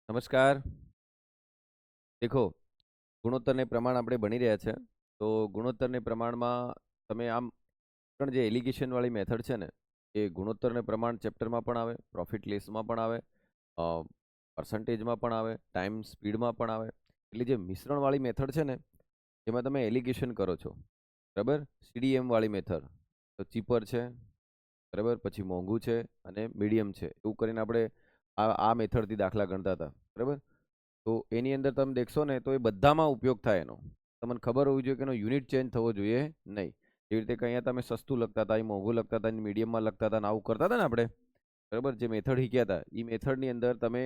નમસ્કાર. દેખો, ગુણોત્તરને પ્રમાણ આપણે ભણી રહ્યા છે. તો ગુણોત્તરને પ્રમાણમાં તમે આમ પણ જે એલિગેશનવાળી મેથડ છે ને, એ ગુણોત્તરને પ્રમાણ ચેપ્ટરમાં પણ આવે, પ્રોફિટ લેસમાં પણ આવે, અ, પર્સન્ટેજમાં પણ આવે, ટાઈમ સ્પીડમાં પણ આવે. એટલે જે મિશ્રણવાળી મેથડ છે ને, એમાં તમે એલિગેશન કરો છો. બરાબર? CDM વાળી મેથડ તો ચીપર છે, બરાબર? પછી મોંઘું છે અને મીડિયમ છે. એવું કરીને આપણે આ મેથડથી દાખલા ગણતા હતા. બરાબર? તો એની અંદર તમે દેખશો ને તો એ બધામાં ઉપયોગ થાય એનો. તમને ખબર હોવી જોઈએ કે એનો યુનિટ ચેન્જ થવો જોઈએ નહીં. એવી રીતે કે અહીંયા તમે સસ્તું લખતા હતા, અહીં મોંઘું લખતા હતા, મીડિયમમાં લખતા હતા, આવું કરતા હતા ને આપણે. બરાબર? જે મેથડ શીખ્યા હતા એ મેથડની અંદર તમે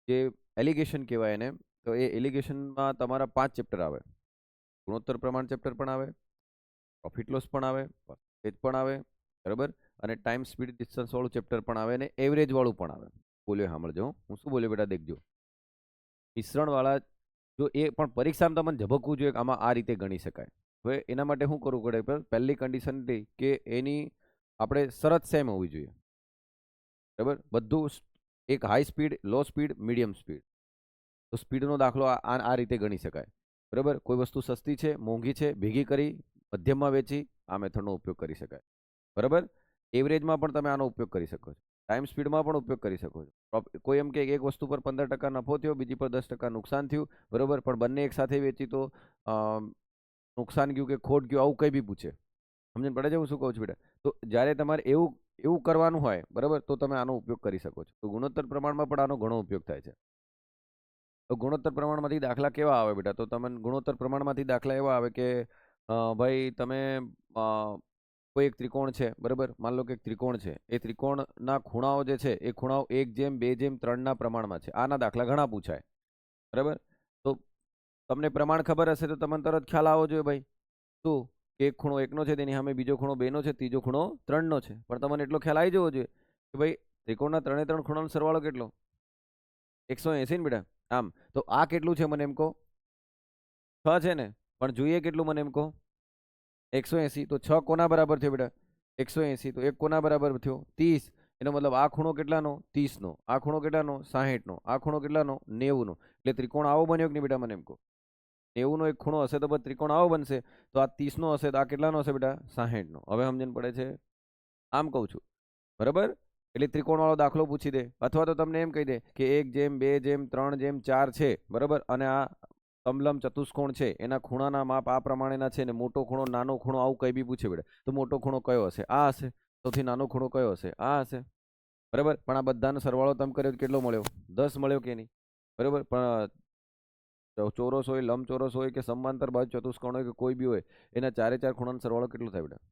જે એલિગેશન કહેવાય એને, તો એ એલિગેશનમાં તમારા 5 ચેપ્ટર આવે. ગુણોત્તર પ્રમાણ ચેપ્ટર પણ આવે, પ્રોફિટ લોસ પણ આવે, પર્સન્ટેજ પણ આવે, બરાબર? અને ટાઈમ સ્પીડ ડિસ્ટન્સ વાળું ચેપ્ટર પણ આવે અને એવરેજ વાળું પણ આવે. બોલ્યો સાંભળજો, હું શું બોલ્યો બેટા દેખજો. મિશ્રણવાળા જો એ પણ પરીક્ષામાં તમને ઝબકવું જોઈએ કે આમાં આ રીતે ગણી શકાય. હવે એના માટે શું કરવું પડે? પહેલી કન્ડિશન હતી કે એની આપણે શરત સેમ હોવી જોઈએ. બરાબર? બધું એક હાઈ સ્પીડ, લો સ્પીડ, મીડિયમ સ્પીડ. તો સ્પીડનો દાખલો આ રીતે ગણી શકાય. બરાબર? કોઈ વસ્તુ સસ્તી છે, મોંઘી છે, ભેગી કરી મધ્યમમાં વેચી, આ મેથડનો ઉપયોગ કરી શકાય. બરાબર? એવરેજમાં પણ તમે આનો ઉપયોગ કરી શકો છો. ટાઈમ સ્પીડમાં પણ ઉપયોગ કરી શકો છો. કોઈ એમ કે એક વસ્તુ પર 15% નફો થયો, બીજી પર 10% નુકસાન થયું, બરાબર? પણ બંને એક સાથે વેચી તો નુકસાન ગયું કે ખોટ ગયું, આવું કંઈ બી પૂછે. સમજણ પડે છે હું શું કહું છું બેટા? તો જ્યારે તમારે એવું એવું કરવાનું હોય, બરાબર, તો તમે આનો ઉપયોગ કરી શકો છો. તો ગુણોત્તર પ્રમાણમાં પણ આનો ઘણો ઉપયોગ થાય છે. તો ગુણોત્તર પ્રમાણમાંથી દાખલા કેવા આવે બેટા? તો તમને ગુણોત્તર પ્રમાણમાંથી દાખલા એવા આવે કે ભાઈ તમે કોઈ એક ત્રિકોણ છે, બરાબર? માન લો કે એક ત્રિકોણ છે. એ ત્રિકોણના ખૂણાઓ જે છે એ ખૂણાઓ 1:2:3 પ્રમાણમાં છે. આના દાખલા ઘણા પૂછાય. બરાબર? તો તમને પ્રમાણ ખબર હશે તો તમને તરત ખ્યાલ આવવો જોઈએ ભાઈ. શું? કે એક ખૂણો 1નો છે, તેની સામે બીજો ખૂણો 2નો છે, ત્રીજો ખૂણો 3નો છે. પણ તમને એટલો ખ્યાલ આવી જવો જોઈએ કે ભાઈ ત્રિકોણના ત્રણે ત્રણ ખૂણાનો સરવાળો કેટલો? 180 ને બેટા. આમ તો આ કેટલું છે મને એમ કહો? 6 છે ને? પણ જોઈએ કેટલું મને એમ કહો? 180. તો 6 કોના બરાબર થયો બેટા? 180. તો 1 કોના બરાબર થયો? 30. એનો મતલબ આ ખૂણો કેટલાનો? 30નો. આ ખૂણો કેટલાનો? 60નો. આ ખૂણો કેટલાનો? 90નો. એટલે ત્રિકોણ આવો બન્યો કે નહીં બેટા મને એમ કહો? 90નો એક ખૂણો હશે તો પછી ત્રિકોણ આવો બનશે. તો આ 30નો હશે તો આ કેટલાનો હશે બેટા? 60નો. હવે સમજણ પડે છે? આમ કહું છું. બરાબર? એટલે ત્રિકોણવાળો દાખલો પૂછી દે, અથવા તો તમને એમ કહી દે કે 1:2:3:4 છે, બરાબર? અને આ સમલંબ ચતુષ્કોણ છે, એના ખૂણાના માપ આ પ્રમાણેના છે ને મોટો ખૂણો, નાનો ખૂણો, આવું કંઈ બી પૂછે બેટા. તો મોટો ખૂણો કયો હશે? આ હશે. સૌથી નાનો ખૂણો કયો હશે? આ હશે. બરાબર? પણ આ બધાનો સરવાળો તમે કર્યો કેટલો મળ્યો? 10 મળ્યો કે નહીં? બરાબર? પણ ચોરસ હોય, લંબચોરસ હોય કે સમાંતર બાજુ ચતુષ્કોણ હોય કે કોઈ બી હોય, એના ચારે ચાર ખૂણાનો સરવાળો કેટલો થાય બેટા?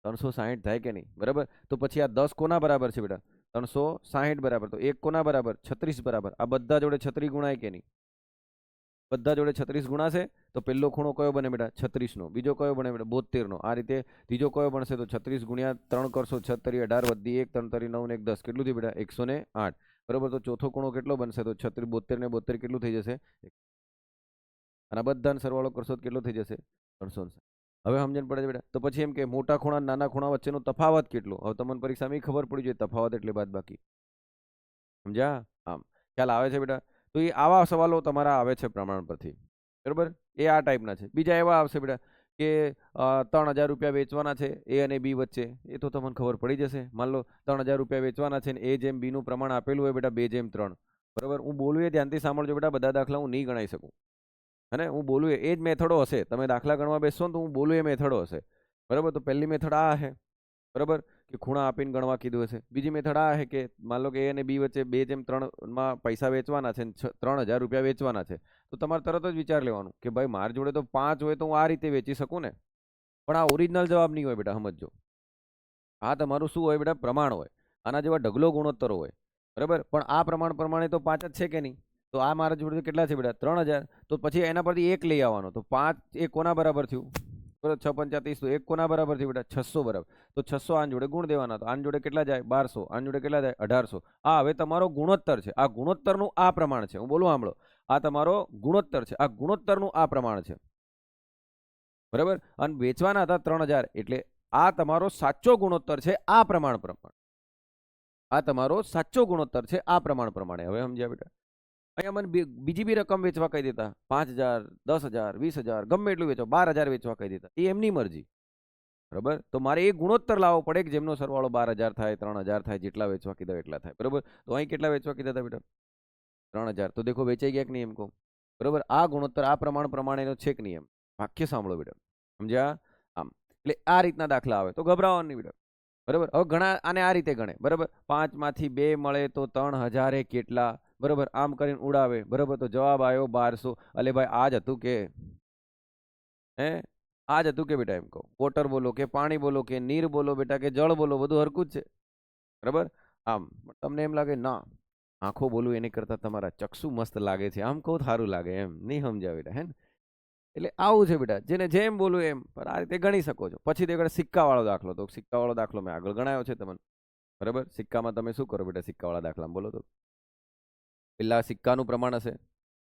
360 થાય કે નહીં? બરાબર? તો પછી આ 10 કોના બરાબર છે બેટા? 360 બરાબર. તો 1 કોના બરાબર? 36 બરાબર. આ બધા જોડે 36 ગુણાય કે નહીં? બધા જોડે 36 ગુણાશે તો પહેલો ખૂણો કયો બને બેટા? 36નો. બીજો કયો બને બેટા? 72નો. આ રીતે ત્રીજો કયો બનશે? તો 36 ગુણ્યા 3 કરશો, 6 તરી 18 વધી 1 3 તરી 9 ને 1 10. કેટલું થયું બેટા? 108. બરાબર? તો ચોથો ખૂણો કેટલો બનશે? તો 36 72 ને 72 કેટલું થઈ જશે? અને બધાનો સરવાળો કરશો તો કેટલો થઈ જશે? 360. હવે સમજણ પડે છે બેટા? તો પછી એમ કે મોટા ખૂણા નાના ખૂણા વચ્ચેનો તફાવત કેટલો? હવે તમને પરીક્ષામાં ખબર પડી જોઈએ તફાવત એટલે બાદબાકી. સમજ્યા? આમ ખ્યાલ આવે છે બેટા? તો એ આવા સવાલો તમારા આવે છે પ્રમાણ પરથી. બરાબર? એ આ ટાઈપના છે. બીજા એવા આવશે બેટા કે 3000 રૂપિયા વેચવાના છે એ અને બી વચ્ચે. એ તો તમને ખબર પડી જશે. માન લો 3000 રૂપિયા વેચવાના છે ને A/B નું પ્રમાણ આપેલું હોય બેટા 2:3. બરાબર? હું બોલું એ ધ્યાનથી સાંભળજો બેટા. બધા દાખલા હું નહીં ગણાઈ શકું. અને હું બોલું એ જ મેથડો હશે. તમે દાખલા ગણવા બેસશો ને તો હું બોલું એ મેથડો હશે. બરાબર? તો પહેલી મેથડ આ હશે. બરાબર? કે ખૂણા આપીને ગણવા કીધું હશે. બીજી મેથડ આ છે કે માન લો કે A અને B વચ્ચે 2:3 પૈસા વેચવાના છે, 3000 રૂપિયા વેચવાના છે. તો તમારે તરત જ વિચાર લેવાનું કે ભાઈ મારી જોડે તો 5 હોય તો હું આ રીતે વેચી શકું ને. પણ આ ઓરિજિનલ જવાબ નહીં હોય બેટા, સમજજો. આ તમારું શું હોય બેટા? પ્રમાણ હોય. આના જેવા ઢગલો ગુણોત્તરો હોય. બરાબર? પણ આ પ્રમાણ પ્રમાણે તો 5 જ છે કે નહીં? તો આ મારા જોડે કેટલા છે બેટા? 3000. તો પછી એના પરથી 1 લઈ આવવાનો. તો 5 એ કોના બરાબર થયું? 6 5 30. તો 1 કોના બરાબર થયું બેટા? 600 બરાબર. તો 600 આન જોડે ગુણ દેવાના. તો આન જોડે કેટલા જાય? 1200. આન જોડે કેટલા જાય? 1800. આ હવે તમારો ગુણોત્તર છે. આ ગુણોત્તરનું આ પ્રમાણ છે. હું બોલું સાંભળો. આ તમારો ગુણોત્તર છે. આ ગુણોત્તરનું આ પ્રમાણ છે. બરાબર? અને વેચવાના હતા 3000. એટલે આ તમારો સાચો ગુણોત્તર છે આ પ્રમાણ પ્રમાણે. આ તમારો સાચો ગુણોત્તર છે આ પ્રમાણ પ્રમાણે. હવે સમજ્યા બેટા? અહીંયા મને બીજી બી રકમ વેચવા કહી દેતા, 5,000, 10,000, 20,000, ગમે એટલું વેચો, 12,000 વેચવા કહી દેતા, એ એમની મરજી. બરાબર, તો મારે એ ગુણોત્તર લાવવો પડે કે જેમનો સરવાળો 12,000 થાય, 3,000 થાય, જેટલા વેચવા કીધા એટલા થાય. બરાબર, તો અહીં કેટલા વેચવા કીધા હતા બેટા? 3,000. તો દેખો વેચાઈ ગયા કે નહીં એમ કહું. બરાબર, આ ગુણોત્તર આ પ્રમાણ પ્રમાણેનો છે કે નહીં એમ. વાક્ય સાંભળો બેટા, સમજ્યા? આમ એટલે આ રીતના દાખલા આવે તો ગભરાવાનું નહીં બેટા. બરાબર, હવે ઘણા આને આ રીતે ગણે. બરાબર, 5 માંથી 2 મળે તો 3,000 કેટલા? બરાબર, આમ કરીને ઉડાવે. બરાબર, તો જવાબ આવ્યો 1200. અલે ભાઈ આ જ હતું કે હે? આ જ હતું કે બેટા એમ કહું. વોટર બોલો કે પાણી બોલો કે નીર બોલો બેટા કે જળ બોલો, બધું હરકું જ છે. બરાબર, આમ તમને એમ લાગે ના આંખો બોલું એની કરતા તમારા ચક્ષુ મસ્ત લાગે છે, આમ કહું સારું લાગે, એમ નહીં સમજાવે બેટા. હે ને? એટલે આવું છે બેટા, જેને જેમ બોલું એમ, પણ આ રીતે ગણી શકો છો. પછી તે સિક્કાવાળો દાખલો, તો સિક્કાવાળો દાખલો મેં આગળ ગણાયો છે તમને. બરાબર, સિક્કામાં તમે શું કરો બેટા? સિક્કાવાળા દાખલામાં બોલો તો પેલા સિક્કાનું પ્રમાણ હશે,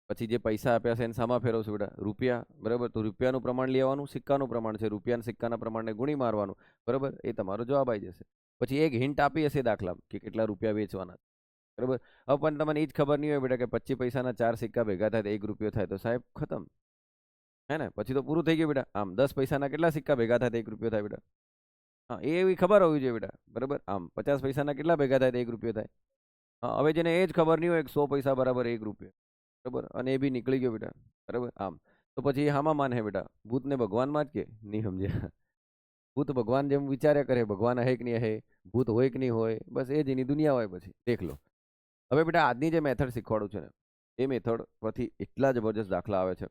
પછી જે પૈસા આપ્યા છે એને સામા ફેરવશો બેટા, રૂપિયા. બરાબર, તો રૂપિયાનું પ્રમાણ લેવાનું, સિક્કાનું પ્રમાણ છે, રૂપિયા સિક્કાના પ્રમાણને ગુણી મારવાનું. બરાબર, એ તમારો જવાબ આવી જશે. પછી એક હિન્ટ આપી હશે દાખલા કે કેટલા રૂપિયા વેચવાના. બરાબર, હવે પણ તમને એ જ ખબર નહીં હોય બેટા કે 25 પૈસાના 4 સિક્કા ભેગા થાય તો 1 રૂપિયો થાય, તો સાહેબ ખતમ. હે ને? પછી તો પૂરું થઈ ગયું બેટા. આમ 10 પૈસાના કેટલા સિક્કા ભેગા થાય તો 1 રૂપિયો થાય બેટા? હા, એ એવી ખબર હોવી જોઈએ બેટા. બરાબર, આમ 50 પૈસાના કેટલા ભેગા થાય તો 1 રૂપિયો થાય? હા, હવે જેને એ જ ખબર નહીં હોય 100 પૈસા બરાબર 1 રૂપિયો. બરાબર, અને એ બી નીકળી ગયો બેટા. બરાબર, આમ તો પછી હામાં માને બેટા, ભૂતને ભગવાનમાં જ કે નહીં સમજ્યા? ભૂત ભગવાન જેમ વિચાર્યા કરે, ભગવાન હે કે નહીં હે, ભૂત હોય કે નહીં હોય, બસ એ જ એની દુનિયા હોય. પછી દેખ લો. હવે બેટા આજની જે મેથડ શીખવાડું છે ને, એ મેથડ પરથી એટલા જબરજસ્ત દાખલા આવે છે.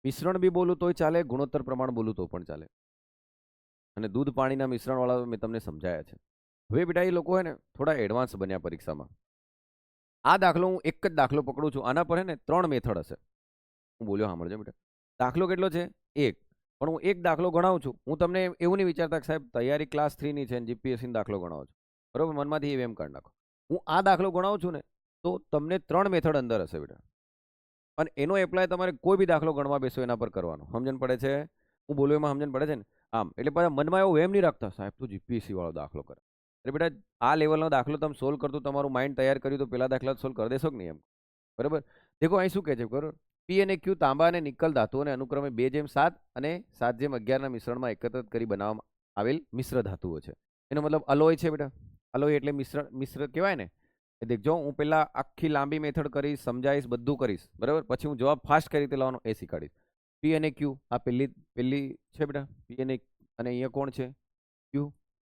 મિશ્રણ બી બોલું તોય ચાલે, ગુણોત્તર પ્રમાણ બોલું તો પણ ચાલે. અને દૂધ પાણીના મિશ્રણવાળા મેં તમને સમજાયા છે. હવે બેટા એ લોકો હે ને થોડા એડવાન્સ બન્યા પરીક્ષામાં. આ દાખલો હું એક જ દાખલો પકડું છું, આના પર હે ને 3 મેથડ હશે. હું બોલ્યો સાંભળજો બેટા. દાખલો કેટલો છે? 1. પણ હું એક દાખલો ગણાવું છું. હું તમને એવું નહીં વિચારતા કે સાહેબ તૈયારી ક્લાસ 3 ની છે અને જીપીએસસી દાખલો ગણાવો છો. બરાબર, મનમાંથી એમ કાઢી નાખો. હું આ દાખલો ગણાવું છું ને તો તમને 3 મેથડ અંદર હશે બેટા. અને એનો એપ્લાય તમારે કોઈ બી દાખલો ગણવા બેસો એના પર કરવાનો. સમજણ પડે છે? હું બોલું એમાં સમજણ પડે છે ને? આમ એટલે પાછા મનમાં એવું એમ નહીં રાખતા સાહેબ તો જીપીએસસી વાળો દાખલો કરે. એટલે બેટા આ લેવલનો દાખલો તમે સોલ્વ કરતો તમારું માઇન્ડ તૈયાર કર્યું તો પેલા દાખલા સોલ્વ કરી દેશો કે નહીં એમ? બરાબર, દેખો અહીં શું કહે છે બરાબર, પી અને ક્યુ તાંબા અને નિકલ ધાતુઓને અનુક્રમે 2:7 અને 7:11 ના મિશ્રણમાં એકત્રિત કરી બનાવવામાં આવેલ મિશ્ર ધાતુઓ છે. એનો મતલબ અલોય છે બેટા. અલોય એટલે મિશ્ર કહેવાય ને. દેખજો હું પેલા આખી લાંબી મેથડ કરીશ, સમજાવીશ, બધું કરીશ. બરાબર, પછી હું જવાબ ફાસ્ટ કઈ રીતે લાવવાનો એ શીખવાડીશ. પી અને ક્યુ આ પેલી છે બેટા. પી અને અહીંયા કોણ છે? ક્યુ.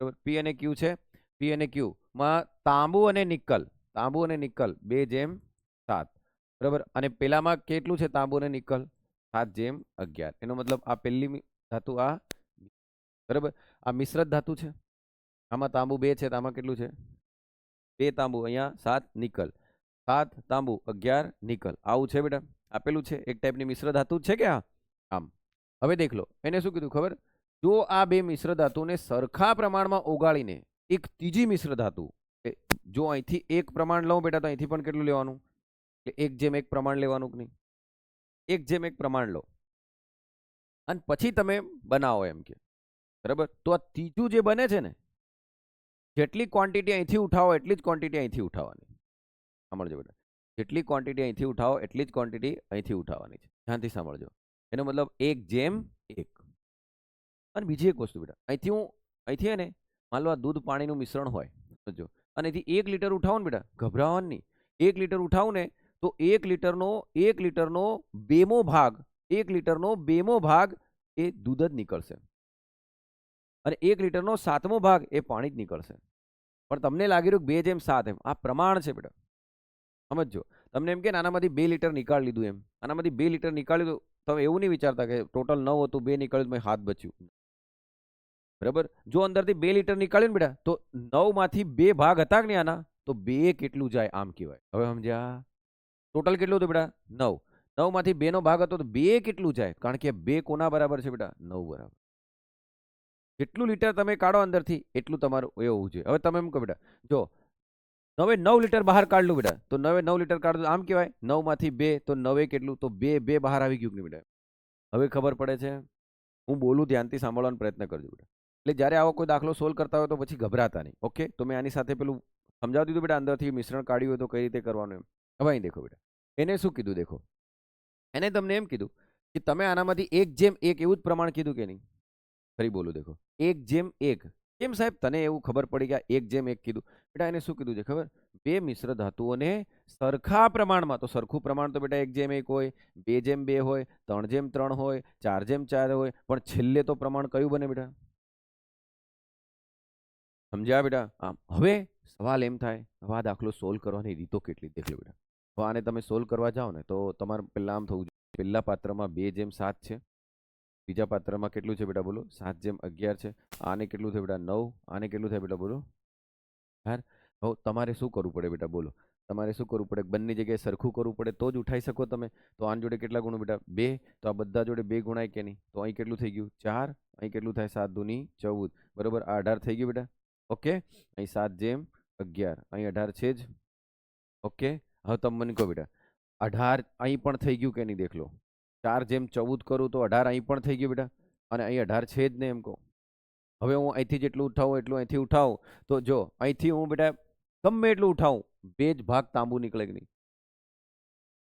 બરાબર, પી અને ક્યુ છે. પી અને ક્યુ માં તાંબુ અને નિકલ 2:7. બરાબર, અને પેલામાં કેટલું છે તાંબુ અને નિકલ? 7:11. એનો મતલબ આ પેલી ધાતુ આ. બરાબર, આ મિશ્રત ધાતુ છે. આમાં તાંબુ 2 છે, આમાં કેટલું છે? 2 તાંબુ, અહીંયા 7 નિકલ. 7 તાંબુ 11 નિકલ. આવું છે બેટા. આપેલું છે એક ટાઈપની મિશ્ર ધાતુ છે કે? આમ હવે દેખ લો, એને શું કીધું ખબર? જો આ બે મિશ્ર ધાતુને સરખા પ્રમાણમાં ઓગાળીને એક ત્રીજી મિશ્ર ધાતુ, જો અહીંથી એક પ્રમાણ લઉં બેટા તો અહીંથી પણ કેટલું લેવાનું? એટલે 1:1 પ્રમાણ લેવાનું કે નહીં? 1:1 પ્રમાણ લો અને પછી તમે બનાવો એમ કે. બરાબર, તો આ ત્રીજું જે બને છે ને, જેટલી ક્વોન્ટિટી અહીંથી ઉઠાવો એટલી જ ક્વોન્ટિટી અહીંથી ઉઠાવવાની. સાંભળજો બેટા, જેટલી ક્વોન્ટિટી અહીંથી ઉઠાવો એટલી જ ક્વોન્ટિટી અહીંથી ઉઠાવવાની છે. ધ્યાનથી સાંભળજો. એનો મતલબ 1:1. અને બીજી એક વસ્તુ બેટા, અહીંથી હે ને માન લો આ દૂધ પાણીનું મિશ્રણ હોય, સમજો, અને અહીંથી 1 લીટર ઉઠાવો ને બેટા, ગભરાવાનું નહીં. 1 લીટર ઉઠાવું ને તો 1 લીટરનો 2મો ભાગ, 1 લીટરનો 2મો ભાગ એ દૂધ જ નીકળશે. અને 1 લીટરનો 7મો ભાગ એ પાણી જ નીકળશે. પણ તમને લાગી રહ્યું 2:7 એમ. આ પ્રમાણ છે બેટા, સમજો. તમને એમ કે આનામાંથી 2 લીટર નીકાળી લીધું એમ, આનામાંથી 2 લીટર નીકાળ્યું, તમે એવું નહીં વિચારતા કે ટોટલ 9 હતું, 2 નીકળ્યું મેં હાથ બચ્યું. બરાબર, જો અંદરથી 2 લીટર નીકાળ્યું ને બેટા તો 9 માંથી 2 ભાગ હતા કે નહીં આના, તો 2 કેટલું જાય આમ કહેવાય. હવે સમજ્યા? ટોટલ કેટલું હતું બેટા? 9. 9 માંથી 2 નો ભાગ હતો તો 2 કેટલું જાય? કારણ કે 2 કોના બરાબર છે બેટા? 9 બરાબર. જેટલું લીટર તમે કાઢો અંદરથી એટલું તમારું એ હોવું જોઈએ. હવે તમે એમ કહો બેટા, જો 9 લીટર બહાર કાઢલું બેટા, તો 9 લીટર કાઢું આમ કહેવાય. 9 માંથી 2 તો 9 કેટલું? તો 2 બહાર આવી ગયું કે નહીં બેટા? હવે ખબર પડે છે? હું બોલું ધ્યાનથી સાંભળવાનો પ્રયત્ન કરજો બેટા. એટલે જ્યારે આવો કોઈ દાખલો સોલ્વ કરતા હોય તો પછી ગભરાતા નહીં. ઓકે, તો મેં આની સાથે પેલું સમજાવી દીધું બેટા, અંદરથી મિશ્રણ કાઢ્યું હોય તો કઈ રીતે કરવાનું એમ. હવે અહીં દેખો બેટા, એને શું કીધું દેખો, એને તમને એમ કીધું કે તમે આનામાંથી 1:1 એવું જ પ્રમાણ કીધું કે નહીં? ફરી બોલું દેખો, 1:1. કેમ સાહેબ તને એવું ખબર પડી કે 1:1 કીધું? બેટા એને શું કીધું છે ખબર? બે મિશ્ર ધાતુઓને સરખા પ્રમાણમાં, તો સરખું પ્રમાણ તો બેટા 1:1 હોય, 2:2 હોય, 3:3 હોય, 4:4 હોય, પણ છેલ્લે તો પ્રમાણ કયું બને બેટા? સમજ્યા બેટા? આમ હવે સવાલ એમ થાય, હવે આ દાખલો સોલ્વ કરવાની રીતો કેટલી દેખ લો બેટા. તો આને તમે સોલ્વ કરવા જાઓ ને તો તમારે પહેલા આમ થવું જોઈએ, પહેલા પાત્રમાં 2:7 છે, બીજા પાત્રમાં કેટલું છે બેટા બોલો? 7:11 છે. આને કેટલું થાય બેટા? 9. આને કેટલું થાય બેટા બોલો? 4. હવે તમારે શું કરવું પડે બેટા બોલો? તમારે શું કરવું પડે? બંને જગ્યાએ સરખું કરવું પડે તો જ ઉઠાઈ શકો તમે. તો આની જોડે કેટલા ગુણો બેટા? 2. તો આ બધા જોડે 2 ગુણાય કે નહીં? તો અહીં કેટલું થઈ ગયું? 4. અહીં કેટલું થાય? 7 દૂની 14. બરોબર, આ 18 થઈ ગયું બેટા. ઓકે, અહીં 7:11, અહીં 18 છે જ. ઓકે, હવે તમે મને કહો બેટા, 18 અહીં પણ થઈ ગયું કે નહીં? દેખ લો, 4:14 કરું તો 18 અહીં પણ થઈ ગયું બેટા, અને અહીં 18 છે જ ને એમ કહો. હવે હું અહીંથી જેટલું ઉઠાવું એટલું અહીંથી ઉઠાવું, તો જો અહીંથી હું બેટા ગમે એટલું ઉઠાવું, 2 જ ભાગ તાંબુ નીકળે કે નહીં?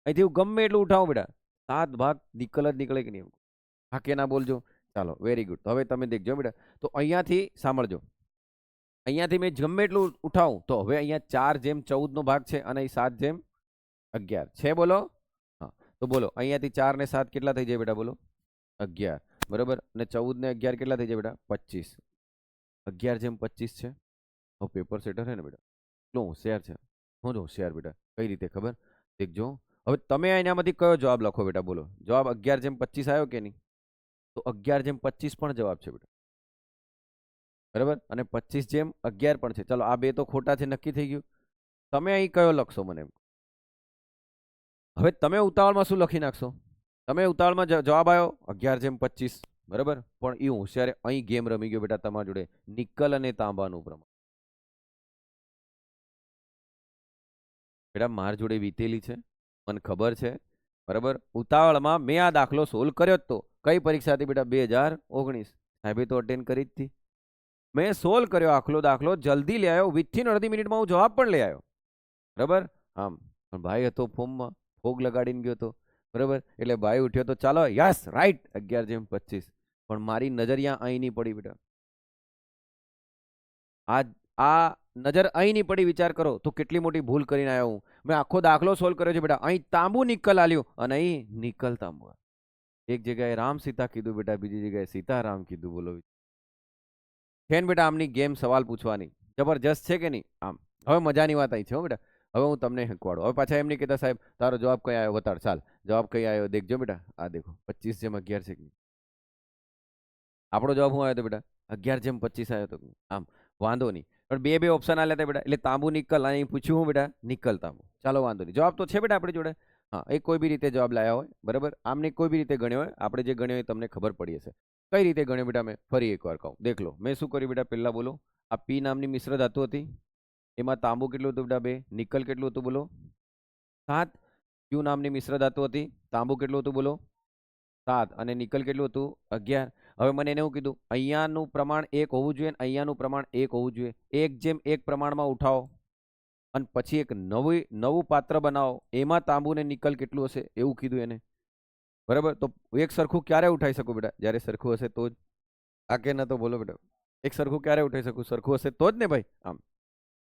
અહીંથી હું ગમે એટલું ઉઠાવું બેટા, 7 ભાગ નિકલ જ નીકળે કે નહીં? હા કે ના બોલજો. ચાલો, વેરી ગુડ. હવે તમે દેખજો બેટા, તો અહીંયાથી સાંભળજો, અહીંયાથી મેં ગમે એટલું ઉઠાવું તો હવે અહીંયા 4:14 નો ભાગ છે અને અહીં 7:11 છે. બોલો. હા, તો બોલો અહીંયાથી 4 ને 7 કેટલા થઈ જાય બેટા બોલો? 11. બરાબર, અને 14 ને 11 કેટલા થઈ જાય બેટા? 25. 11:25 છે. હવે પેપર સેટર છે ને બેટા, એટલો હોશિયાર છે. હું હોશિયાર બેટા, કઈ રીતે ખબર? દેખજો, હવે તમે એનામાંથી કયો જવાબ લખો બેટા બોલો? જવાબ 11:25 આવ્યો કે નહીં? તો 11:25 પણ જવાબ છે બેટા. બરાબર, અને 25:11 પણ છે. ચલો, આ બે તો ખોટા છે, નક્કી થઈ ગયું. તમે અહીં કયો લખશો મને? હવે તમે ઉતાવળમાં શું લખી નાખશો? તમે ઉતાવળમાં જવાબ આવ્યો 11:25. બરાબર, પણ એ હોશિયાર અહીં ગેમ રમી ગયો બેટા તમારા જોડે, નિકલ અને તાંબાનું પ્રમાણ બેટા માર જોડે વીતેલી છે, મને ખબર છે. બરાબર, ઉતાવળમાં મેં આ દાખલો સોલ્વ કર્યો જ તો કઈ પરીક્ષા હતી બેટા? 2019. સાહેબે તો અટેન્ડ કરી જ હતી. મેં સોલ્વ કર્યો આખલો દાખલો, જલ્દી લઈ આવ્યો, વિથિન અડધી મિનિટમાં હું જવાબ પણ લઈ આવ્યો. બરાબર, આમ પણ ભાઈ હતો ફોર્મમાં, ફોગ લગાડીને ગયો હતો. બરાબર, એટલે ભાઈ ઉઠ્યો તો ચાલો યસ રાઈટ 11:25, પણ મારી નજર અહીં નહીં પડી બેટા. આ નજર અહીં નહીં પડી, વિચાર કરો તો કેટલી મોટી ભૂલ કરીને આવ્યો હું. મેં આખો દાખલો સોલ્વ કર્યો છે બેટા, અહીં તાંબુ નિકલ આલ્યું અને અહીં નિકલ તાંબુ. એક જગ્યાએ રામ સીતા કીધું બેટા, બીજી જગ્યાએ સીતારામ કીધું. બોલો છે ને બેટા આમની ગેમ સવાલ પૂછવાની જબરજસ્ત છે કે નહીં? આમ હવે મજાની વાત આવી છે હો બેટા. હવે હું તમને શીખવાડું. હવે પાછા એમ નહીં કહેતા સાહેબ તારો જવાબ કઈ આવ્યો બતાડ. ચાલ, જવાબ કઈ આવ્યો દેખજો બેટા. આ દેખો 25:11 છે. આપણો જવાબ શું આવ્યો હતો બેટા? 11:25 આવ્યો હતો. આમ વાંધો નહીં, પણ બે બે ઓપ્શન આલ્યા હતા બેટા, એટલે તાંબુ નિકલ અહીં પૂછ્યું હું બેટા? નિકલ તાંબુ. ચાલો વાંધો નહીં, જવાબ તો છે બેટા આપણી જોડે. હા, એ કોઈ બી રીતે જવાબ લાયા હોય. બરાબર, આમને કોઈ બી રીતે ગણ્યો હોય, આપણે જે ગણ્યો હોય તમને ખબર પડી હશે. કઈ રીતે ગણ્યો બેટા? મેં ફરી એકવાર કહું, દેખ લો. મેં શું કર્યું બેટા? પહેલા બોલો, આ પી નામની મિશ્ર ધાતુ હતી, એમાં તાંબુ કેટલું હતું બેટા? 2. નિકલ કેટલું હતું બોલો? 7. ક્યુ નામની મિશ્ર ધાતુ હતી, તાંબુ કેટલું હતું બોલો? 7. અને નિકલ કેટલું હતું? 11. હવે મને એને એવું કીધું અહીંયાનું પ્રમાણ 1 હોવું જોઈએ, અહીંયાનું પ્રમાણ 1 હોવું જોઈએ. 1:1 પ્રમાણમાં ઉઠાવો અને પછી એક નવું પાત્ર બનાવો, એમાં તાંબુ ને નિકલ કેટલું હશે એવું કીધું એને. બરાબર, તો એક સરખું ક્યારે ઉઠાઈ શકું બેટા? જ્યારે સરખું હશે તો જ. આ કે ના તો બોલો બેટા, એક સરખું ક્યારે ઉઠાઈ શકું? સરખું હશે તો જ ને ભાઈ. આમ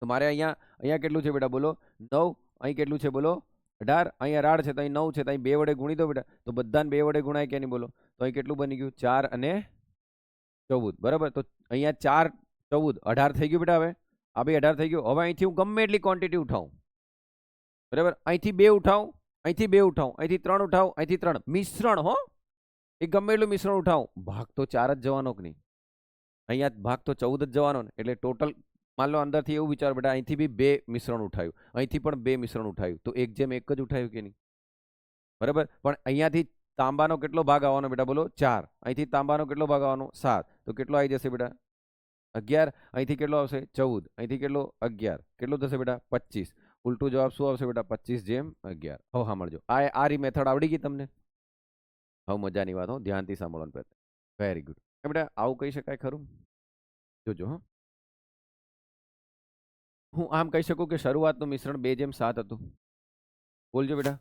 તો મારે અહીંયા કેટલું છે બેટા બોલો? 9. અહીં કેટલું છે બોલો? 18. અહીંયા 18 છે તો અહીં 9 છે, તો અહીં 2 વડે ગુણી દો બેટા, તો બધાને 2 વડે ગુણાય કે નહીં બોલો? તો અહીં કેટલું બની ગયું? 4 અને 14. બરાબર, તો અહીંયા 4, 14, 18 થઈ ગયું બેટા. હવે આ બે 18 થઈ ગયું. હવે અહીંથી હું ગમે એટલી ક્વોન્ટિટી ઉઠાવું. બરાબર, અહીંથી 2 ઉઠાવું, અહીંથી 2 ઉઠાવું, અહીંથી 3 ઉઠાવું, અહીંથી 3 મિશ્રણ હો, એ ગમે એટલું મિશ્રણ ઉઠાવું, ભાગ તો 4 જ જવાનો કે નહીં? અહીંયા ભાગ તો 14 જ જવાનો ને. એટલે ટોટલ માન લો અંદરથી એવું વિચાર બેટા, અહીંથી બી 2 મિશ્રણ ઉઠાયું, અહીંથી પણ 2 મિશ્રણ ઉઠાયું, તો 1:1 જ ઉઠાયું કે નહીં? બરાબર, પણ અહીંયાથી તાંબાનો કેટલો ભાગ આવવાનો બેટા બોલો? 4. અહીંથી તાંબાનો કેટલો ભાગ આવવાનો? 7. તો કેટલો આવી જશે બેટા? 11. અહીંથી કેટલો આવશે? 14. અહીંથી કેટલો? 11. કેટલો થશે બેટા? 25. ઉલટું જવાબ શું આવશે બેટા? 25:11. હવે સાંભળજો, આ રી મેથડ આવડી ગઈ તમને? હવે મજાની વાત હો, ધ્યાનથી સાંભળવાનું પ્રયત્ન. વેરી ગુડ બેટા. આવું કહી શકાય ખરું? જોજો હા, હું આમ કહી શકું કે શરૂઆતનું મિશ્રણ 2:7 હતું. બોલજો બેટા.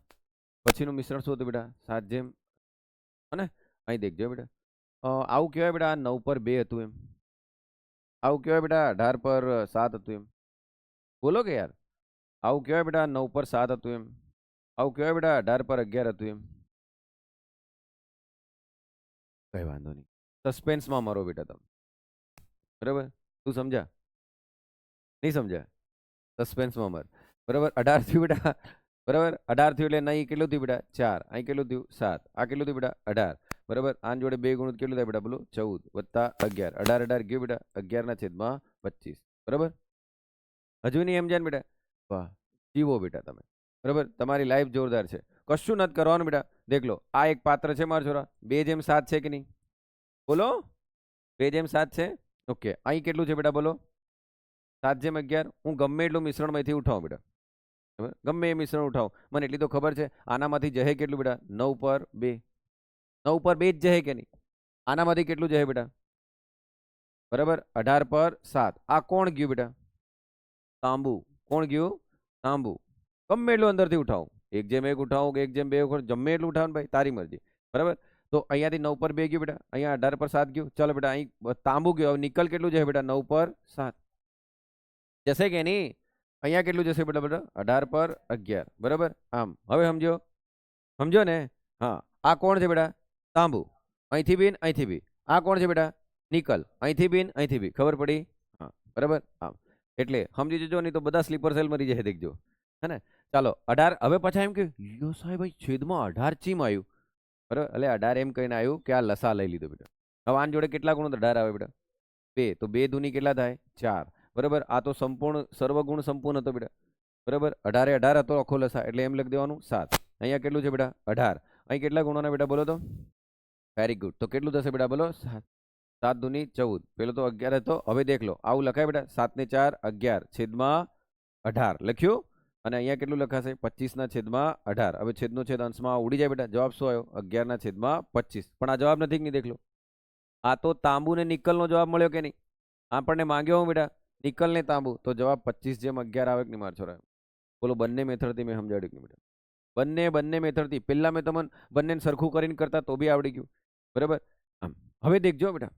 પછીનું મિશ્રણ શું હતું બેટા? 7 જેમ અને અહીં દેખજો બેટા. આવું કહેવાય બેટા 9 પર 2 હતું એમ. આવું કહેવાય બેટા 18 પર 7 હતું એમ. બોલો કે યાર. આવું કહેવાય બેટા 9 પર 7 હતું એમ. આવું કહેવાય બેટા 18 પર 11 હતું એમ. કઈ વાંધો નહીં. સસ્પેન્સમાં મરો બેટા તમે. બરાબર? તું સમજા? નહીં સમજા? સસ્પેન્સમાં મર. બરાબર? 18 થયું બેટા. બરાબર? 18 થયું એટલે નહીં કેટલું થયું બેટા? 4. અહીં કેટલું થયું? 7. આ કેટલું થયું બેટા? 18. બરાબર? આન જોડે 2 ગુણિત કેટલું થાય બેટા? બોલો 14 વત્તા 11. 18 ગયું બેટા 11/25. બરાબર? હજુ નહીં એમ જાય બેટા? વાહ, જીવો બેટા તમે. બરાબર? તમારી લાઈફ જોરદાર છે. કશું નથી કરવાનું બેટા. દેખ લો, આ એક પાત્ર છે મારા છોરા. 2:7 છે કે નહીં? બોલો 2:7 છે. ઓકે, અહીં કેટલું છે બેટા? બોલો 7:11. હું ગમે એટલું મિશ્રણમાંથી ઉઠાવું બેટા. બરાબર? ગમે એ મિશ્રણ ઉઠાવું, મને એટલી તો ખબર છે આનામાંથી જહે કેટલું બેટા? 9 પર 2. 9 પર 2 જ જહે કે નહીં? આનામાંથી કેટલું જહે બેટા? બરાબર? 18 પર 7. આ કોણ ગયું બેટા? તાંબુ. કોણ ગયું? તાંબુ. ગમે એટલું અંદરથી ઉઠાવું, 1:1 ઉઠાવું કે 1:2 જમે એટલું ઉઠાવું ભાઈ, તારી મરજી. બરાબર? તો અહીંયાથી 9 પર 2 ગયું બેટા, અહીંયા 18 પર 7 ગયું. ચાલો બેટા, અહીં તાંબુ ગયું. હવે નિકલ કેટલું જશે બેટા? 9 પર 7 જશે કે નહીં? અહીંયા કેટલું જશે બેટા? બેટા 18 પર 11. બરાબર? આમ હવે સમજો, સમજો ને? હા, આ કોણ છે બેટા? તાંબુ. અહીંથી બીન, અહીંથી બી. આ કોણ છે બેટા? નિકલ. અહીંથી બીન, અહીંથી બી. ખબર પડી? હા, બરાબર. આમ એટલે સમજી જજો, નહીં તો બધા સ્લીપર સેલ મરી જાય દેખજો. હે ને? ચાલો 18. હવે પાછા એમ કે યો સાહેબ ભાઈ છેદમાં 18 ચીમ આવ્યું. બરાબર? એટલે 18 એમ કહીને આવ્યું કે આ લસા લઈ લીધો બેટા. હવે આન જોડે કેટલા ગુણ 18 આવે બેટા? 2. તો 2 દૂની કેટલા થાય? 4. બરાબર? આ તો સંપૂર્ણ સર્વગુણ સંપૂર્ણ હતો બેટા. બરાબર? 18 હતો આખો લસા, એટલે એમ લખી દેવાનું 7. અહીંયા કેટલું છે બેટા? 18. અહીં કેટલા ગુણોના બેટા? બોલો તો. Very good. તો કેટલું થશે બેટા? બોલો 7. 7 દૂની 14. પેલો તો 11 હતો. હવે દેખ લો, આવું લખાય બેટા? 7 ને 4 11 છેદમાં 18 લખ્યું. અને અહીંયા કેટલું લખાશે? 25/18. હવે છેદનો છેદ અંશમાં ઉડી જાય બેટા. જવાબ શું આવ્યો? 11/25. પણ આ જવાબ નથી કે નહીં? દેખ લો, આ તો તાંબુ ને નિકલનો જવાબ મળ્યો કે નહીં? આપણને માંગ્યો હું બેટા? નિકલ ને તાંબુ. તો જવાબ 25/11 આવે કે નહીં મારા છોરા? બોલો, બંને મેથડથી મેં સમજાવ્યું કે નહીં બેટા? બંને મેથડથી. પહેલા મેં તમને બંનેને સરખું કરીને કરતા તો બી આવડી ગયું. બરાબર? આમ હવે દેખજો બેટા,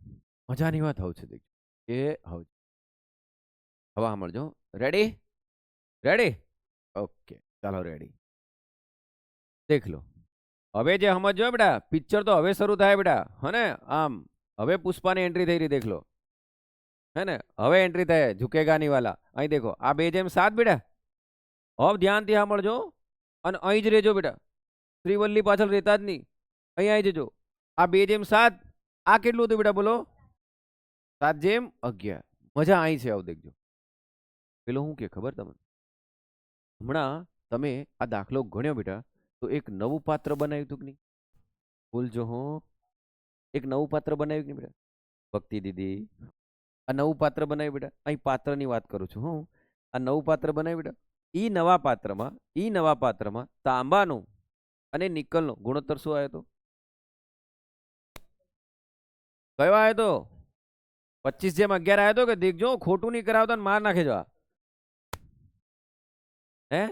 મજાની વાત આવું છે. દેખજો એ હવે સાંભળજો. રેડી? રેડી? ઓકે, ચાલો રેડી. દેખ લો, હવે જે સમજો બેટા, પિક્ચર તો હવે શરૂ થાય બેટા. હને? આમ હવે પુષ્પાની એન્ટ્રી થઈ રહી, દેખ લો. હે ને? હવે એન્ટ્રી થાય ઝુકેગા ની વાલા. અહીં દેખો, આ 2:7 બેટા. હવે ધ્યાનથી સાંભળજો અને અહીં જ રહેજો બેટા. શ્રીવલ્લી પાછળ રહેતા જ નહીં, અહીં આવી જજો. આ 2:7. આ કેટલું હતું બેટા? બોલો 7:11. મજા અહીં છે. આવું દેખજો. પેલો શું કે ખબર તમને? હમણાં તમે આ દાખલો ગણ્યો બેટા, તો એક નવું પાત્ર બનાવ્યું હતું કે નહીં? બોલજો હો. એક નવું પાત્ર બનાવ્યું કે નહીં બેટા? ભક્તિ દીદી, આ નવું પાત્ર બનાવ્યું બેટા. અહીં પાત્રની વાત કરું છું હું. આ નવું પાત્ર બનાવ્યું બેટા. ઈ નવા પાત્રમાં તાંબાનું અને નિકલનો ગુણોત્તર શું આવ્યો હતો? કયો આવ્યો હતો? 25/11 આવ્યો હતો કે? દેખજો, ખોટું નહીં કરાવતા ને માર નાખે જવા. હે?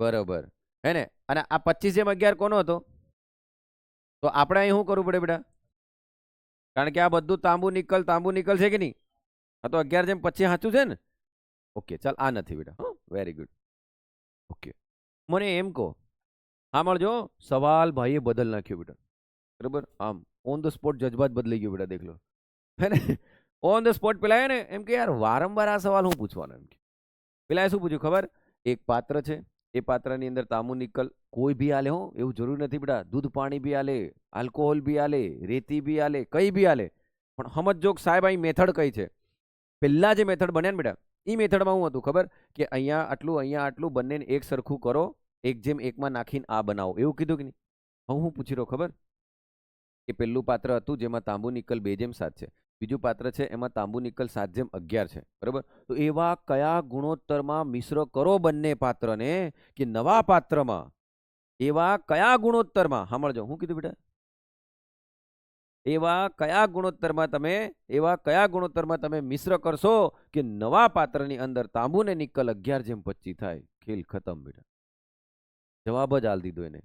બરોબર. હે ને? અને આ 25/11 કોનો હતો? તો આપણે અહીં શું કરવું પડે બેટા? કારણ કે આ બધું તાંબુ નિકલ છે કે નહીં? આ તો 11/25 સાચું છે ને? ઓકે, ચાલ આ નથી બેટા. Very good. ઓકે, મને એમ કહો, સાંભળજો, સવાલ ભાઈએ બદલ નાખ્યો બેટા. બરાબર? આમ ઓન ધ સ્પોટ જજબાત બદલાઈ ગયો બેટા. દેખ લો, હે ને? ઓન ધ સ્પોટ પેલા ને એમ કે યાર વારંવાર આ સવાલ હું પૂછવાનો? એમ કે પેલા શું પૂછ્યું ખબર? એક પાત્ર છે, એ પાત્રની અંદર તાંબુ નિકલ કોઈ બી આલે હો, એવું જરૂરી નથી બેટા. દૂધ પાણી બી આલે, આલ્કોહોલ બી આલે, રેતી બી આલે, કઈ બી આલે. પણ સમજો સાહેબ અહીં મેથડ કઈ છે? પહેલા જે મેથડ બન્યા ને બેટા, એ મેથડમાં શું હતું ખબર? કે અહીંયા આટલું બંનેને એક સરખું કરો, 1:1 નાખીને આ બનાવો, એવું કીધું કે નહીં? હું પૂછી રહ્યો ખબર? કે પહેલું પાત્ર હતું જેમાં તાંબુ નિકલ 2:7 છે. બીજું પાત્ર છે એમાં તાંબુ નિકલ 7:11 છે. બરાબર? તો એવા કયા ગુણોત્તરમાં મિશ્ર કરો બંને પાત્રને કે નવા પાત્રમાં એવા કયા ગુણોત્તરમાં? સાંભળજો, હું કીધું બેટા? એવા કયા ગુણોત્તરમાં તમે મિશ્ર કરશો કે નવા પાત્રની અંદર તાંબુ ને નિકલ 11:25 થાય? ખેલ ખતમ બેટા. જવાબ જ આલ દીધો એને.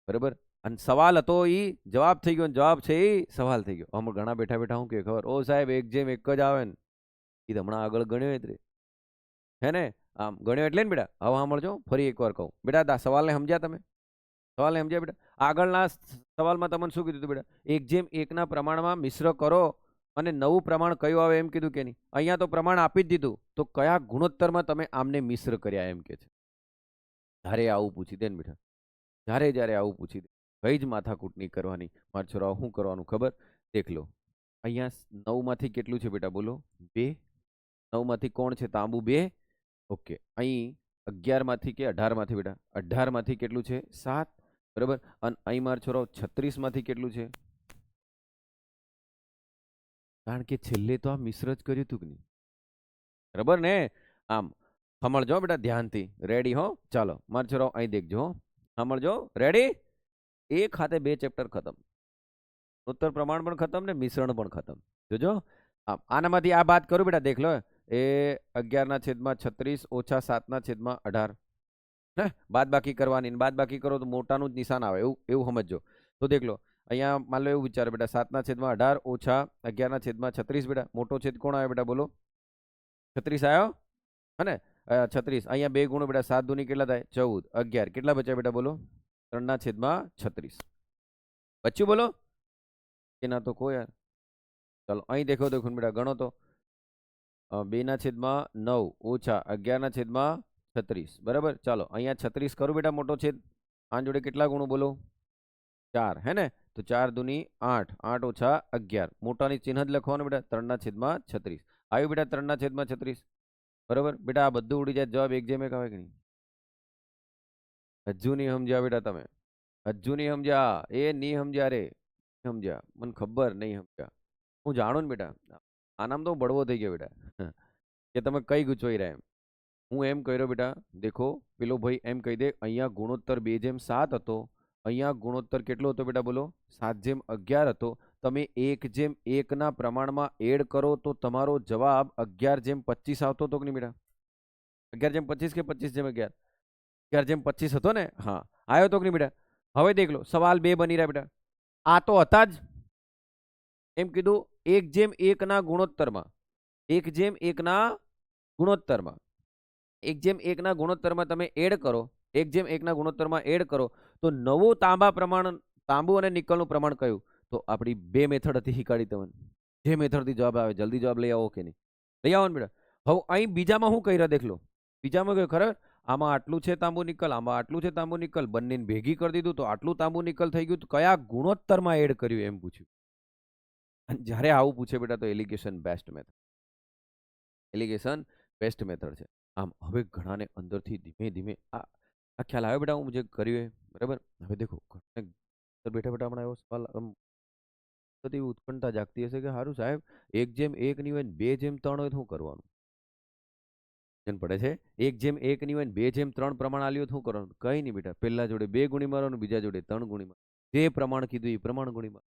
બરાબર. અને સવાલ હતો ઈ જવાબ થઈ ગયો, જવાબ છે ઈ સવાલ થઈ ગયો. હમણાં ઘણા બેઠા બેઠા શું કે ખબર, ઓ સાહેબ 1:1 જ આવે ને, એ તો હમણાં આગળ ગણ્યો એટલે હે ને, આમ ગણ્યો એટલે ને બેટા. હવે સાંભળજો, ફરી એકવાર કહું બેટા, સવાલને સમજ્યા તમે? સવાલને સમજ્યા બેટા? આગળના સવાલમાં તમને શું કીધું હતું બેટા? 1:1 પ્રમાણમાં મિશ્ર કરો અને નવું પ્રમાણ કયું આવે એમ કીધું કે નહીં? અહીંયા તો પ્રમાણ આપી જ દીધું, તો કયા ગુણોત્તરમાં તમે આમને મિશ્ર કર્યા એમ કે છે. જ્યારે આવું પૂછી દે ને બેટા, જ્યારે આવું પૂછી દે, કઈ જ માથાકૂટ નહીં કરવાની. મારા છોરાઓ શું કરવાનું ખબર? દેખ લો, અહીંયા 9 માંથી કેટલું છે બેટા? બોલો. 2. 9 માંથી કોણ છે? તાંબુ 2. ઓકે. અહીં 11 માંથી કે 18 માંથી બેટા? 18 માંથી કેટલું છે? 7. બરાબર. અને અહીં મારા છોરાઓ 36 માંથી કેટલું છે? કારણ કે છેલ્લે તો આ મિશ્ર જ કર્યું હતું કે નહીં? બરાબર ને? આમ સાંભળજો બેટા ધ્યાનથી. રેડી હો? ચાલો મારા છોરાઓ અહીં દેખજો. સાંભળજો. રેડી? એક હાથે 2 ચેપ્ટર ખતમ. ઉત્તર પ્રમાણ પણ ખતમ ને મિશ્રણ પણ ખતમ. જોજો. આનામાંથી આ બાદ કરું બેટા, દેખ લો. એ 11/36 ઓછા 7/18 ને બાદ બાકી કરવાની. બાદ બાકી કરો તો મોટાનું જ નિશાન આવે, એવું સમજજો. તો દેખ લો, અહીંયા માન લો એવું વિચારો બેટા, 7/18 ઓછા 11/36 બેટા. મોટો છેદ કોણ આવે બેટા? બોલો. 36 આવ્યો હે ને? 36. અહીંયા 2 ગુણો બેટા, 7 દૂની કેટલા થાય? 14. 11 કેટલા બચ્યા બેટા? બોલો. 3/36 બચ્યું. બોલો. એના તો કોઈ યાર. ચાલો અહીં દેખો બેટા, ગણો તો 2/9 ઓછા 11/36. બરાબર. ચાલો અહીંયા 36 કરું બેટા, મોટો છેદ. આ જોડે કેટલા ગુણો? બોલો. 4 હે ને? તો 4 દૂની 8. 8 ઓછા 11. મોટાની ચિહ્ન જ લખવાનું બેટા. 3/36 આવ્યું બેટા. 3/36. બરાબર બેટા. આ બધું ઉડી જાય, જવાબ 1:1 આવે કે નહીં? હજુ નહીં સમજ્યા બેટા તમે? હજુ નહીં સમજ્યા? એ નહીં સમજ્યા રે, સમજ્યા? મને ખબર નહીં સમજ્યા. હું જાણું ને બેટા, આનામ તો બળવો થઈ ગયો બેટા કે તમે કઈ ગૂંચવાઈ રહ્યા એમ. હું એમ કર્યો બેટા, દેખો પેલો ભાઈ એમ કહી દે અહીંયા ગુણોત્તર 2:7 હતો, અહીંયા ગુણોત્તર કેટલો હતો બેટા? બોલો. 7:11 હતો. તમે 1:1 પ્રમાણમાં એડ કરો તો તમારો જવાબ 11:25 આવતો હતો કે નહીં બેટા? 11:25 કે 25:11? 11:25 હતો ને? હા, આવ્યો તો કે નહીં બેટા? હવે દેખ લો, સવાલ 2 બની રહ્યા બેટા. આ તો હતા જ એમ કીધું 1:1 ગુણોત્તરમાં. 1:1 ગુણોત્તરમાં 1:1 ગુણોત્તરમાં તમે એડ કરો, 1:1 ગુણોત્તરમાં એડ કરો તો નવું તાંબુ અને નિકલનું પ્રમાણ કયું? તો આપણી 2 મેથડ હતી શીખવાડી તમને. જે મેથડથી જવાબ આવે જલ્દી જવાબ લઈ આવો કે નહીં? લઈ આવો ને બેટા. હવે અહીં બીજામાં શું કહી રહ્યા દેખ લો. બીજામાં કહ્યું ખબર, આમાં આટલું છે તાંબુ નિકલ, આમાં આટલું છે તાંબુ નિકલ, બંનેને ભેગી કરી દીધું તો આટલું તાંબુ નિકલ થઈ ગયું. તો કયા ગુણોત્તરમાં એડ કર્યું એમ પૂછ્યું. અને જ્યારે આવું પૂછે બેટા તો allegation best method. Allegation best method છે. આમ હવે ઘણાને અંદરથી ધીમે ધીમે આ ખ્યાલ આવે બેટા, હું જે કર્યું એ બરાબર. હવે દેખો બેઠા બેઠા હમણાં એવો સવાલ એવી ઉત્કંઠતા જાગતી હશે કે સારું સાહેબ 1:1 ની હોય ને 2:3 હોય તો શું કરવાનું? પડે છે 1:1 ની હોય ને 2:3 પ્રમાણ આલ્યું શું કરવાનું? કઈ નહીં બેટા, પહેલા જોડે 2 ગુણી મારવાનું, બીજા જોડે 3 ગુણી મારવાનું. જે પ્રમાણ કીધું એ પ્રમાણ ગુણી મારવાનું.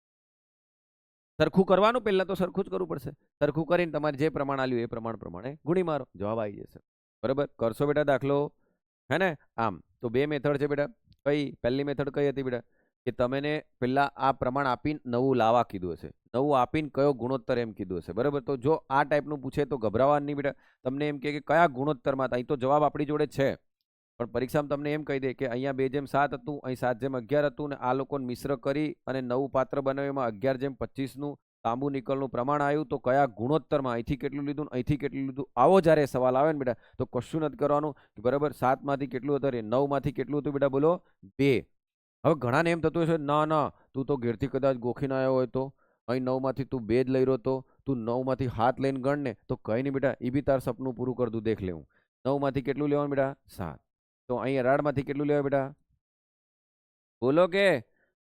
સરખું કરવાનું, પહેલા તો સરખું જ કરવું પડશે. સરખું કરીને તમારે જે પ્રમાણ આલ્યું એ પ્રમાણે ગુણી મારો, જવાબ આવી જશે. બરાબર. કરશો બેટા દાખલો, હે ને? આમ તો 2 મેથડ છે બેટા. કઈ પહેલી મેથડ કઈ હતી બેટા? કે તમે પેલા આ પ્રમાણ આપીને નવું લાવવા કીધું હશે, નવું આપીને કયો ગુણોત્તર એમ કીધું હશે. બરાબર. તો જો આ ટાઈપનું પૂછે તો ગભરાવા નહીં બેટા. તમને એમ કે કયા ગુણોત્તરમાં, અહીં તો જવાબ આપણી જોડે છે, પણ પરીક્ષામાં તમને એમ કહી દે કે અહીંયા 2:7 હતું, અહીં 7:11 હતું, ને આ લોકોને મિશ્ર કરી અને નવું પાત્ર બનાવ્યું, એમાં 11:25 તાંબુ નિકલનું પ્રમાણ આવ્યું. તો કયા ગુણોત્તરમાં, અહીંથી કેટલું લીધું ને અહીંથી કેટલું લીધું? આવો જ્યારે સવાલ આવે ને બેટા તો કશું નથી કરવાનું. બરાબર. 7 માંથી કેટલું હતું? 9 માંથી કેટલું હતું બેટા? બોલો. 2. હવે ઘણાને એમ થતું હશે, ના તું તો ઘેરથી કદાચ ગોખીને આવ્યો હોય તો અહીં 9 માંથી તું 2 જ લઈ રહ્યો તો તું 9 માંથી હાથ લઈને ગણ ને. તો કઈ નહીં બેટા, એ બી તાર સપનું પૂરું કર દઉં. દેખ લેવું 9 માંથી કેટલું લેવાનું બેટા? 7. તો અહીં 18 માંથી કેટલું લેવાય બેટા? બોલો. કે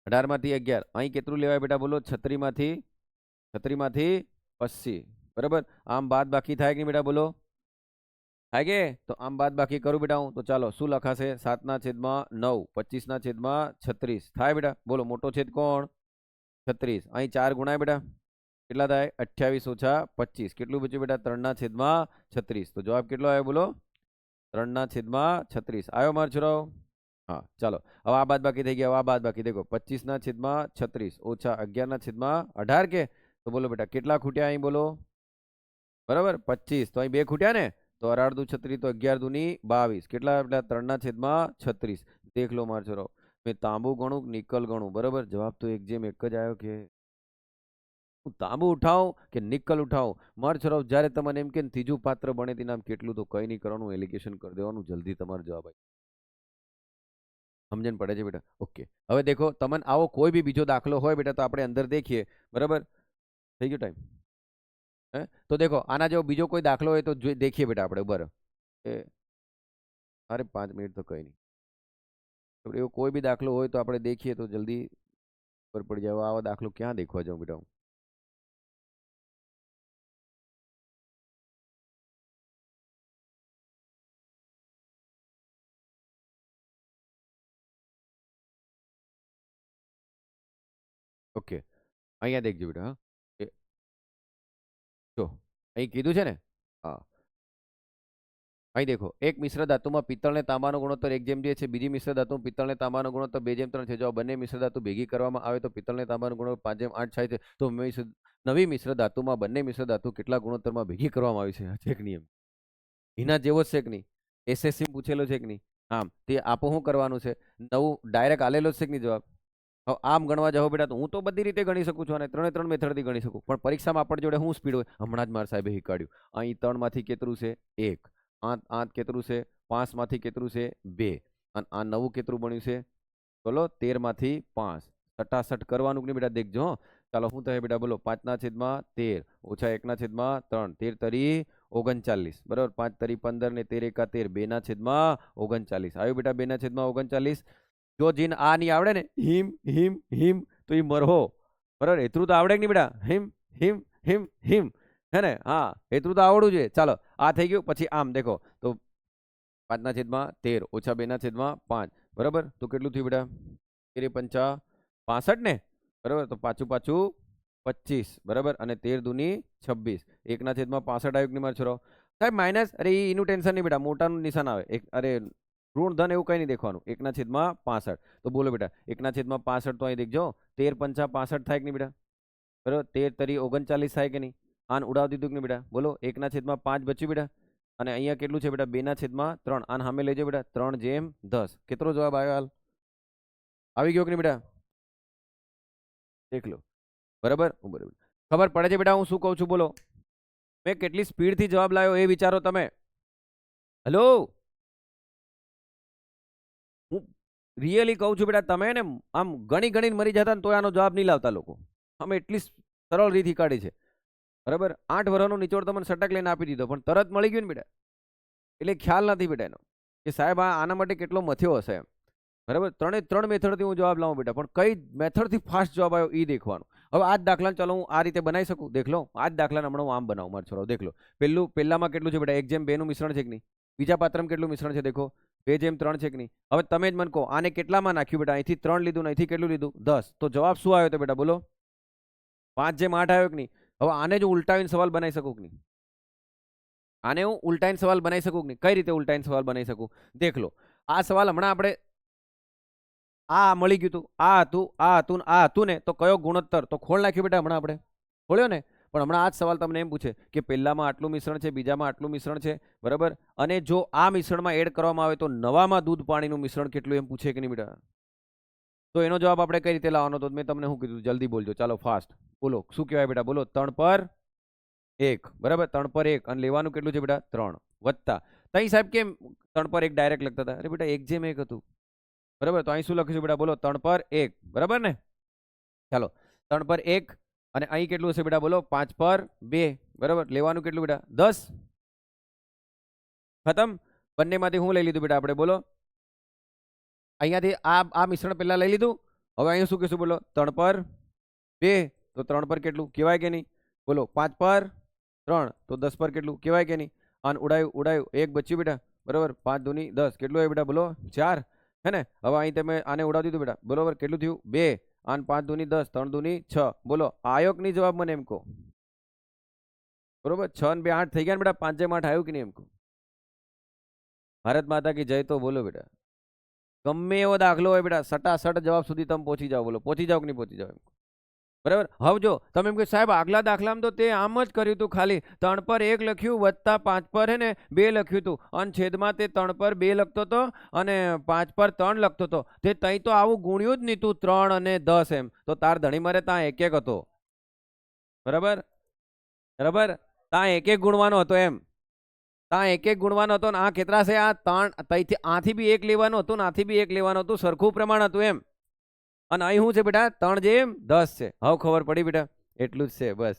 18 માંથી 11. અહીં કેટલું લેવાય બેટા? બોલો. 36 માંથી 80. બરાબર. આમ બાદ બાકી થાય કે નહીં બેટા? બોલો. થાય કે? તો આમ બાદ બાકી કરું બેટા હું. તો ચાલો શું લખાશે? 7/9 25/36 થાય બેટા. બોલો. મોટો છેદ કોણ? 36 અહીં 4 ગુણાય બેટા કેટલા થાય 28 ઓછા 25 કેટલું બચ્યું બેટા 3/36 તો જવાબ કેટલો આવ્યો બોલો 3/36 આવ્યો મારો છોરાઓ હા ચાલો હવે આ બાદ બાકી થઈ ગયા હવે આ બાદ બાકી દેખો 25/36 ઓછા 11/18 કે તો બોલો બેટા કેટલા ખૂટ્યા અહીં બોલો બરાબર 25 તો અહીં બે ખૂટ્યા ને તો 18 દુ 36 તો 11 દુની 22 કેટલા બેટા 3/36 દેખ લો મારો છોરાઓ મેં તાંબુ ગણું નિકલ ગણું બરાબર જવાબ તો એક જેમ એક જ આવ્યો કે હું તાંબુ ઉઠાવું કે નિકલ ઉઠાવું માર છોરાવ જ્યારે તમને એમ કે ત્રીજું પાત્ર બને તેના નામ કેટલું તો કઈ નહીં કરવાનું એલિગેશન કરી દેવાનું જલ્દી તમારો જવાબ આવી સમજણ પડે છે બેટા ઓકે હવે દેખો તમને આવો કોઈ બી બીજો દાખલો હોય બેટા તો આપણે અંદર દેખીએ બરાબર થઈ ગયો ટાઈમ હે તો દેખો આના જેવો બીજો કોઈ દાખલો હોય તો દેખીએ બેટા આપણે બરાબર અરે 5 મિનિટ તો કઈ નહીં એવો કોઈ બી દાખલો હોય તો આપણે દેખીએ તો જલ્દી ખબર પડી જાય આવો દાખલો ક્યાં દેખવા જાઉં બેટા ઓકે અહીંયા દેખજો બેટા હા જો અહીં કીધું છે ને હા અહીં દેખો એક મિશ્ર ધાતુમાં પિત્તળ ને તાંબાનો ગુણોત્તર 1:2 છે બીજી મિશ્ર ધાતુમાં પિત્તળ ને તાંબાનો ગુણોત્તર 2:3 છે જો બંને મિશ્ર ધાતુ ભેગી કરવામાં આવે તો પિત્તળ ને તાંબાનો ગુણોત્તર 5:8 થાય છે તો નવી મિશ્ર ધાતુમાં બંને મિશ્ર ધાતુ કેટલા ગુણોત્તરમાં ભેગી કરવામાં આવી છે ચેક નિયમ એના જેવો જ છે કે નહીં એસએસસી પૂછેલો છે કે નહીં આમ તે આપો શું કરવાનું છે નવું ડાયરેક્ટ આલેલો છે કે નહીં જવાબ હવે આમ ગણવા જાઓ બેટા તો હું તો બધી રીતે ગણી શકું છું અને 3 મેથડથી ગણી શકું પણ પરીક્ષામાં આપણી જોડે શું સ્પીડ હોય હમણાં જ મારા સાહેબે શીખવાડ્યું અહીં 3 માંથી કેટલું છે 1 8 કેટલું છે 5 માંથી કેટલું છે 2 અને આ નવું કેટલું બન્યું છે બોલો 13 માંથી 5 સટાસટ કરવાનું કે નહીં બેટા દેખજો ચાલો શું થાય બેટા બોલો 5/13 ઓછા 1/3 13 તરી 39 બરાબર 5 તરી 15 ને 13 એકા 13 2/39 આવ્યું બેટા 2/39 જો જીન આ નહીં આવડે ને હિમ હિમ હિમ તો એ મરહો બરાબર એટલું તો આવડે કે નહીં બેટા હિમ હિમ હિમ હિમ હે ને હા એટલું તો આવડવું જોઈએ ચાલો આ થઈ ગયું પછી આમ દેખો તો 5/13 ઓછા 2/5 બરાબર તો કેટલું થયું બેટા 13 × 5 65 ને બરાબર તો પાછું 25 બરાબર અને 13 દુની 26 1/65 આવ્યું કે નહીં મારો છોરો સાહેબ માઇનસ અરે એનું ટેન્શન નહીં બેટા મોટાનું નિશાન આવે અરે ઋણ ધન એવું કઈ નહીં દેખવાનું 1/65 તો બોલો બેટા 1/65 તો અહીં દેખજો 13 × 5 65 થાય કે નહીં બેટા બરાબર 13 તરી 39 થાય કે નહીં આન ઉડાવી દીધું કે નહીં બેટા બોલો 1/5 બચ્યું બેટા અને અહીંયા કેટલું છે બેટા 2/3 આન સામે લેજો બેટા 3/10 કેટલો જવાબ આવ્યો હાલ આવી ગયો કે નહીં બેટા દેખ લો બરાબર બરાબર ખબર પડે છે બેટા હું શું કહું છું બોલો મેં કેટલી સ્પીડથી જવાબ લાવ્યો એ વિચારો તમે હેલો હું રિયલી કહું છું બેટા તમે ને આમ ગણી મરી જતા ને તો આનો જવાબ નહીં લાવતા લોકો અમે એટલી સરળ રીતથી કાઢી છે બરાબર 8 વર્ષનો નિચોડ તમને સટક લઈને આપી દીધો પણ તરત મળી ગયું ને બેટા એટલે ખ્યાલ નથી બેટા એનો કે સાહેબ આના માટે કેટલો મથ્યો હશે એમ બરાબર 3 મેથડથી હું જવાબ લાવું બેટા પણ કઈ મેથડથી ફાસ્ટ જવાબ આવ્યો એ દેખવાનું હવે આ જ દાખલા ચાલો હું આ રીતે બનાવી શકું દેખ લો આ જ દાખલા હમણાં હું આમ બનાવું મારો છોરો દેખ લો પહેલામાં કેટલું છે બેટા 1:2 નું મિશ્રણ છે કે નહીં બીજા પાત્રમાં કેટલું મિશ્રણ છે દેખો 2:3 છે કે નહીં હવે તમે જ મને કહો આને કેટલામાં નાખ્યું બેટા અહીંથી 3 લીધું ને અહીંથી કેટલું લીધું 10 તો જવાબ શું આવ્યો તો બેટા બોલો 5:8 આવ્યો કે નહીં હવે આને જો ઉલટાવીને સવાલ બનાવી શકું કે નહીં આને હું ઉલટાઈને સવાલ બનાવી શકું કે નહીં કઈ રીતે ઉલટાઈને સવાલ બનાવી શકું દેખ લો આ સવાલ હમણાં આપણે આ મળી ગયું હતું આ હતું ને તો કયો ગુણોત્તર તો ખોલ નાખ્યું બેટા હમણાં આપણે ખોલ્યો ને પણ હમણાં આ જ સવાલ તમને એમ પૂછે કે પહેલામાં આટલું મિશ્રણ છે બીજામાં આટલું મિશ્રણ છે બરાબર અને જો આ મિશ્રણમાં એડ કરવામાં આવે તો નવામાં દૂધ પાણીનું મિશ્રણ કેટલું એમ પૂછે કે નહીં બેટા તો એનો જવાબ આપણે કઈ રીતે લાવવાનો તો મેં તમને શું કીધું જલ્દી બોલજો ચાલો ફાસ્ટ બોલો શું કહેવાય બેટા બોલો 3/1 બરાબર 3/1 અને લેવાનું કેટલું છે બેટા 3 વત્તા તઈ સાહેબ કેમ 3/1 ડાયરેક્ટ લખતા હતા અરે બેટા 1:1 હતું બરાબર તો અહીં શું લખીશું બેટા બોલો 3/1 બરાબર ને ચાલો 3/1 અને અહીં કેટલું હશે બેટા બોલો 5/2 બરાબર લેવાનું કેટલું બેટા 10 ખતમ બંનેમાંથી હું લઈ લીધું બેટા આપણે બોલો અહીંયાથી આ મિશ્રણ પહેલા લઈ લીધું હવે અહીંયા શું કહીશું બોલો 3/2 તો 3 પર કેટલું કહેવાય કે નહીં બોલો 5/3 તો 10 પર કેટલું કહેવાય કે નહીં અને ઉડાયું 1 બચ્યું બેટા બરાબર 5 દુની 10 કેટલું આવ્યું બેટા બોલો 4 હે ને હવે અહીં તમે આને ઉડાવી દીધું બેટા બરોબર કેટલું થયું 2 આન 5 દુની 10, 3 દુની 6. બોલો આયો કે નહીં જવાબ મને એમ કહો. બરોબર, 6 ને 2 8 થઈ ગયા ને બેટા, 5 જેમ 8 આવ્યું કે નહીં એમ કહો. ભારત માતા કી જય. તો બોલો બેટા, ગમે એવો દાખલો હોય બેટા, સટાસટ જવાબ સુધી તમે પહોંચી જાઓ. બોલો પહોંચી જાઓ કે નહીં પહોંચી જાઓ એમ કહો. બરાબર. હવે જો તમે એમ કહો સાહેબ આગલા દાખલામાં તો તે આમ જ કર્યું હતું, ખાલી 3 પર 1 લખ્યું વત્તા 5 પર હે ને 2 લખ્યું હતું, અને છેદમાં તે 3 પર 2 લખતો હતો અને 5 પર 3 લખતો હતો. તે તઈ તો આવું ગુણ્યું જ નહીં તું 3 અને 10 એમ, તો તાર ધણી મારે ત્યાં 1 1 હતો. બરાબર બરાબર, ત્યાં 1 1 ગુણવાનો હતો એમ, ત્યાં 1 1 ગુણવાનો હતો. ને આ કેટલા છે? આ 3, તઈથી આથી બી 1 લેવાનું હતું ને આથી બી 1 લેવાનું હતું, સરખું પ્રમાણ હતું એમ. અને અહીં શું છે બેટા? 3 જેમ 10 છે. હવે ખબર પડી બેટા? એટલું જ છે બસ.